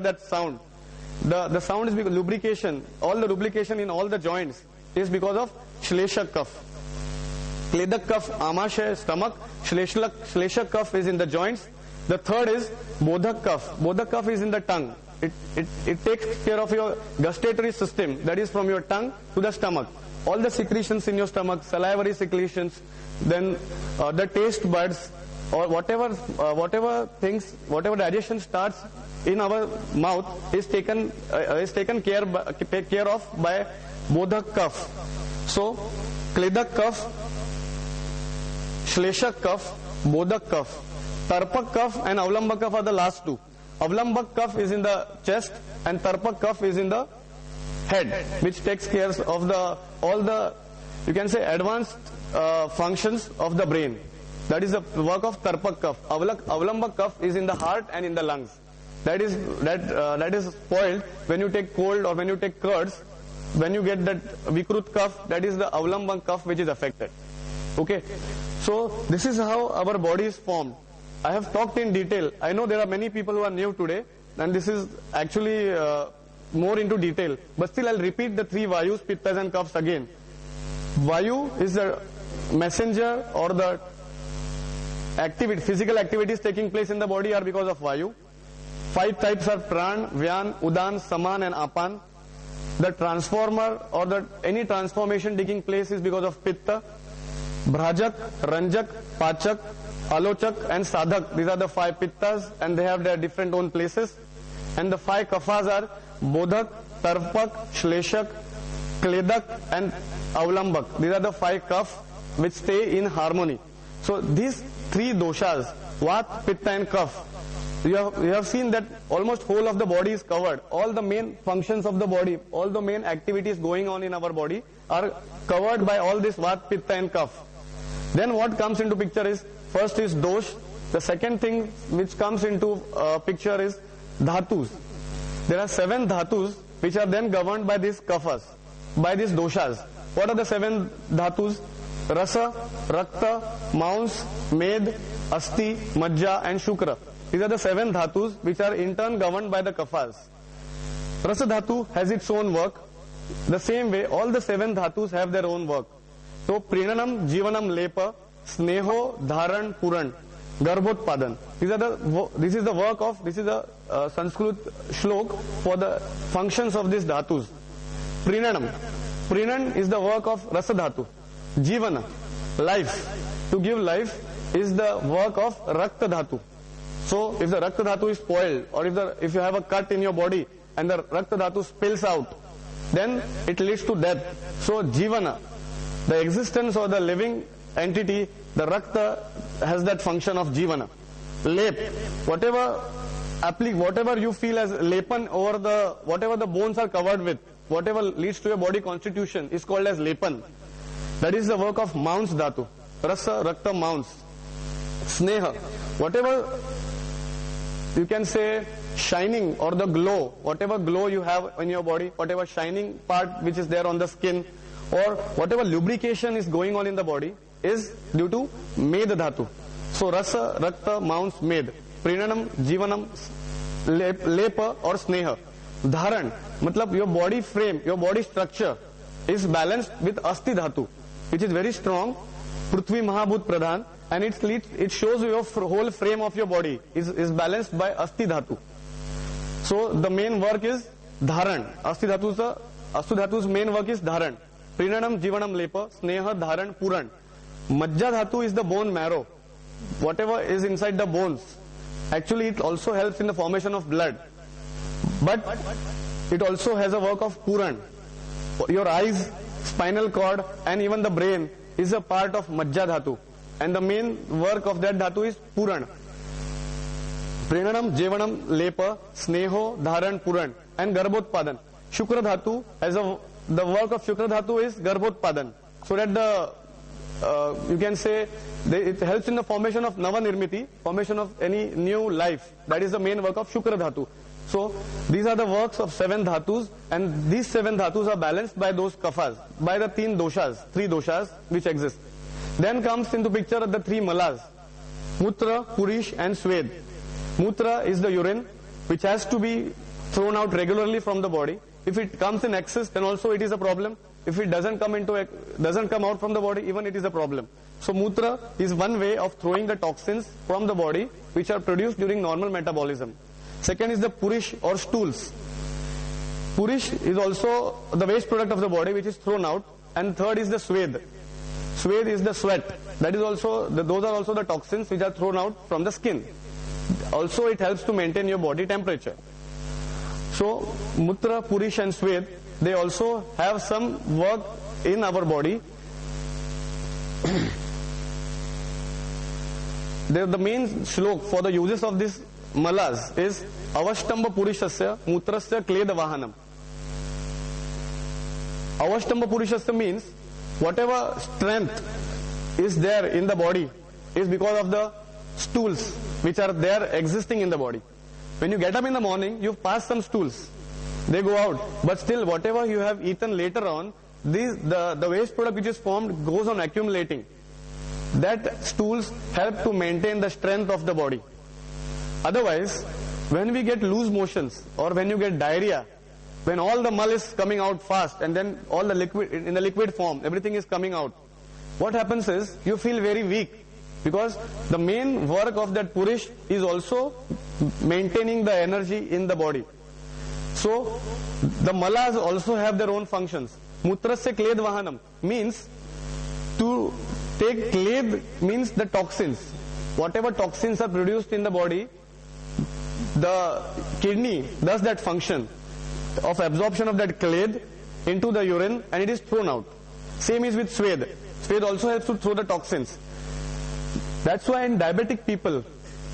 that sound. The sound is because lubrication, all the lubrication in all the joints is because of Shleshak Kaph. Kledak Kaph, Amashay, stomach, Shleshak Kaph is in the joints. The third is Bodhak Kaph. Bodhak Kaph is in the tongue. It takes care of your gustatory system, that is from your tongue to the stomach. All the secretions in your stomach, salivary secretions, then the taste buds, or whatever things, whatever digestion starts in our mouth is taken care of by Bodhak Kaph. So Kledak Kaph, Shleshak Kaph, Bodhak Kaph, Tarpak Kaph and Avlambak Kaph are the last two. Avlambak Kaph is in the chest and Tarpak Kaph is in the head, which takes care of all the you can say advanced functions of the brain. That is the work of Tarpak Kaph. Avlambak Kaph is in the heart and in the lungs. That is spoiled when you take cold or when you take curds. When you get that Vikrut Kaph, that is the Avlambak Kaph which is affected. Okay, so this is how our body is formed. I have talked in detail. I know there are many people who are new today, and this is actually more into detail. But still, I'll repeat the three Vayus, Pittas and Kaphs again. Vayu is the messenger, or the physical activities taking place in the body are because of Vayu. 5 types are Pran, Vyan, Udan, Saman and Apan. The transformer or any transformation taking place is because of Pitta. Bhrajak, Ranjak, Pachak, Alochak and Sadhak. These are the 5 Pittas and they have their different own places. And the 5 Kaphas are Bodhak, Tarpak, Shleshak, Kledak and Avlambak. These are the 5 Kaph which stay in harmony. So these 3 doshas, Vat, Pitta and Kaph, you have seen that almost whole of the body is covered. All the main functions of the body, all the main activities going on in our body are covered by all this Vat, Pitta and Kaph. Then what comes into picture is, first is dosh. The second thing which comes into picture is dhatus. There are 7 dhatus which are then governed by these kaphas, by these doshas. What are the 7 dhatus? Rasa, Rakta, Mauns, Med, Asti, Majja and Shukra. These are the 7 dhatus which are in turn governed by the kaphas. Rasa dhatu has its own work. The same way all the 7 dhatus have their own work. So Prinanam, Jivanam, Lepa, Sneho, Dharan, Puran, Garbhotpadan. This is the Sanskrit shlok for the functions of these dhatus. Prinanam. Prinan is the work of Rasa dhatu. Jivana, life. To give life is the work of Rakta dhatu. So if the Rakta dhatu is spoiled, or if you have a cut in your body and the Rakta dhatu spills out, then it leads to death. So Jivana, the existence or the living entity, the Rakta has that function of Jivana. Lep, whatever you feel as lepan over whatever the bones are covered with, whatever leads to your body constitution is called as lepan. That is the work of Mauns dhatu. Rasa, Rakta, Mauns. Sneha, whatever you can say shining or the glow, whatever glow you have in your body, whatever shining part which is there on the skin, or whatever lubrication is going on in the body is due to Med dhatu. So Rasa, Rakta, Mauns, Med. Prinanam, Jivanam, Lepa or Sneha. Dharan, matlab your body frame, your body structure is balanced with Asti dhatu, which is very strong. Prithvi Mahabhut Pradhan, and it shows your whole frame of your body is balanced by Asti dhatu. So the main work is Dharan. Asti dhatu's main work is Dharan. Prinanam, Jivanam, Lepa, Sneha, Dharan, Puran. Majja dhatu is the bone marrow. Whatever is inside the bones. Actually it also helps in the formation of blood. But it also has a work of Puran. Your eyes, spinal cord and even the brain is a part of Majja dhatu. And the main work of that dhatu is Puran. Prinanam, Jivanam, Lepa, Sneho, Dharan, Puran and Garbhotpadan. Shukra dhatu the work of Shukra dhatu is Garbhotpadan. So that you can say it helps in the formation of Nava Nirmiti, formation of any new life. That is the main work of Shukra dhatu. So these are the works of 7 dhatus, and these 7 dhatus are balanced by those kaphas, by the 3 doshas which exist. Then comes into picture the 3 malas, Mutra, Purish and Swed. Mutra is the urine which has to be thrown out regularly from the body. If it comes in excess, then also it is a problem. If it doesn't come out from the body, even it is a problem. So Mutra is one way of throwing the toxins from the body which are produced during normal metabolism. Second is the Purish or stools. Purish is also the waste product of the body which is thrown out. And third is the Swed. Swed is the sweat. That is also, those are also the toxins which are thrown out from the skin. Also it helps to maintain your body temperature. So Mutra, Purish and Swed, they also have some work in our body. The main shlok for the uses of this malas is Avashtamba Purishasya Mutrasya Kleda Vahanam. Avashtamba Purishasya means whatever strength is there in the body is because of the stools which are there existing in the body. When you get up in the morning, you pass some stools. They go out. But still, whatever you have eaten later on, the waste product which is formed goes on accumulating. That stools help to maintain the strength of the body. Otherwise, when we get loose motions or when you get diarrhea, when all the mull is coming out fast and then all the liquid, in the liquid form, everything is coming out, what happens is you feel very weak because the main work of that Purish is also maintaining the energy in the body. So the malas also have their own functions. Mutrasya kled vahanam means to take kled means the toxins. Whatever toxins are produced in the body, the kidney does that function of absorption of that kled into the urine and it is thrown out. Same is with Swed. Swed also helps to throw the toxins. That's why in diabetic people,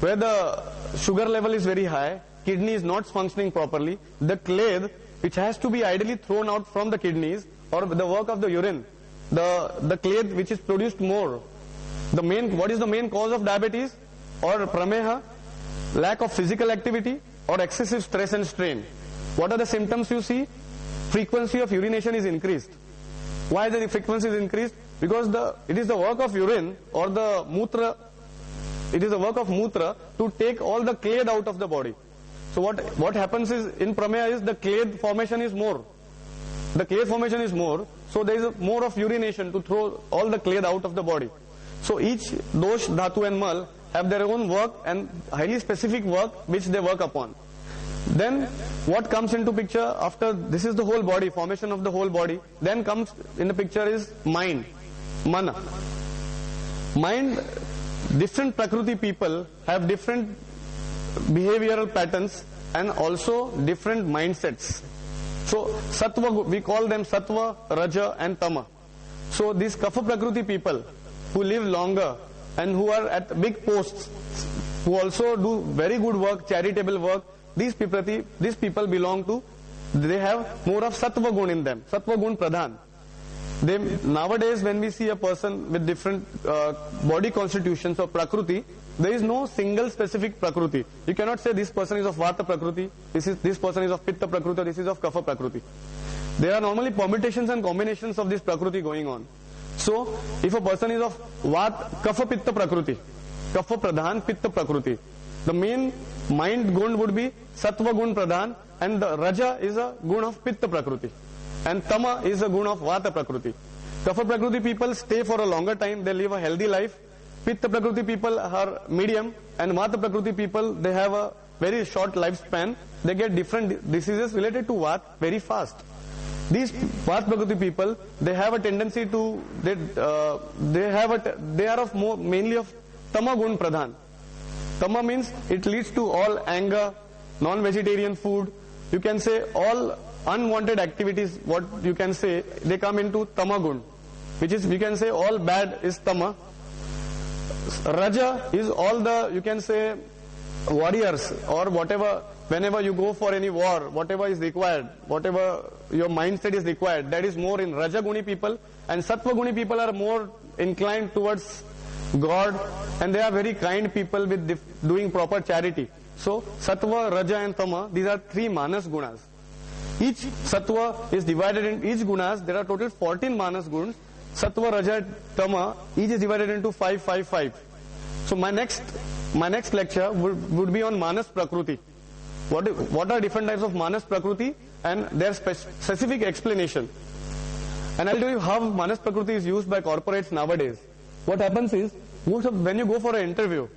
where the sugar level is very high, kidney is not functioning properly, the kled, which has to be ideally thrown out from the kidneys or the work of the urine, the kled which is produced more. What is the main cause of diabetes or prameha? Lack of physical activity or excessive stress and strain. What are the symptoms you see? Frequency of urination is increased. Why the frequency is increased? Because it is the work of urine or the mutra, it is the work of mutra to take all the kled out of the body. So what happens is in prameha is the kled formation is more. The kled formation is more, so there is more of urination to throw all the kled out of the body. So each dosh, dhatu and mal have their own work and highly specific work which they work upon. Then what comes into picture after this is the whole body, formation of the whole body, then comes in the picture is mind, mana. Mind, different prakriti people have different behavioral patterns and also different mindsets. So sattva, we call them sattva, raja and tama. So these kapha prakriti people who live longer and who are at big posts, who also do very good work, charitable work, these people belong to, they have more of sattva gun in them, sattva gun pradhan. Nowadays when we see a person with different body constitutions or prakriti, there is no single specific prakriti. You cannot say this person is of vata prakriti, this person is of pitta prakriti, this is of kapha prakriti. There are normally permutations and combinations of this prakriti going on. So if a person is of kapha pitta prakriti, kapha pradhan pitta prakriti, the main mind gun would be sattva gun pradhan and the raja is a gun of pitta prakriti and tama is a gun of vata prakriti. Kapha prakriti people stay for a longer time, they live a healthy life. Pitta prakriti people are medium and vata prakriti people, they have a very short lifespan. They get different diseases related to vat very fast. These vata prakriti people, they have a tendency to, they are of mainly of tama gun pradhan. Tama means it leads to all anger, non-vegetarian food. You can say all unwanted activities, what you can say, they come into tama gun, which is, we can say all bad is tama. Raja is all the, you can say, warriors or whatever, whenever you go for any war, whatever is required, whatever your mindset is required, that is more in Raja Guni people, and Sattva Guni people are more inclined towards God and they are very kind people with doing proper charity. So Sattva, Raja and Tama, these are three manas gunas. Each Sattva is divided in each gunas, there are total 14 manas gunas. Sattva, Raja, Tama, each is divided into 5, 5, 5. So my next lecture would be on Manas Prakriti. What are different types of Manas Prakriti and their specific explanation. And I'll tell you how Manas Prakriti is used by corporates nowadays. What happens is, when you go for an interview,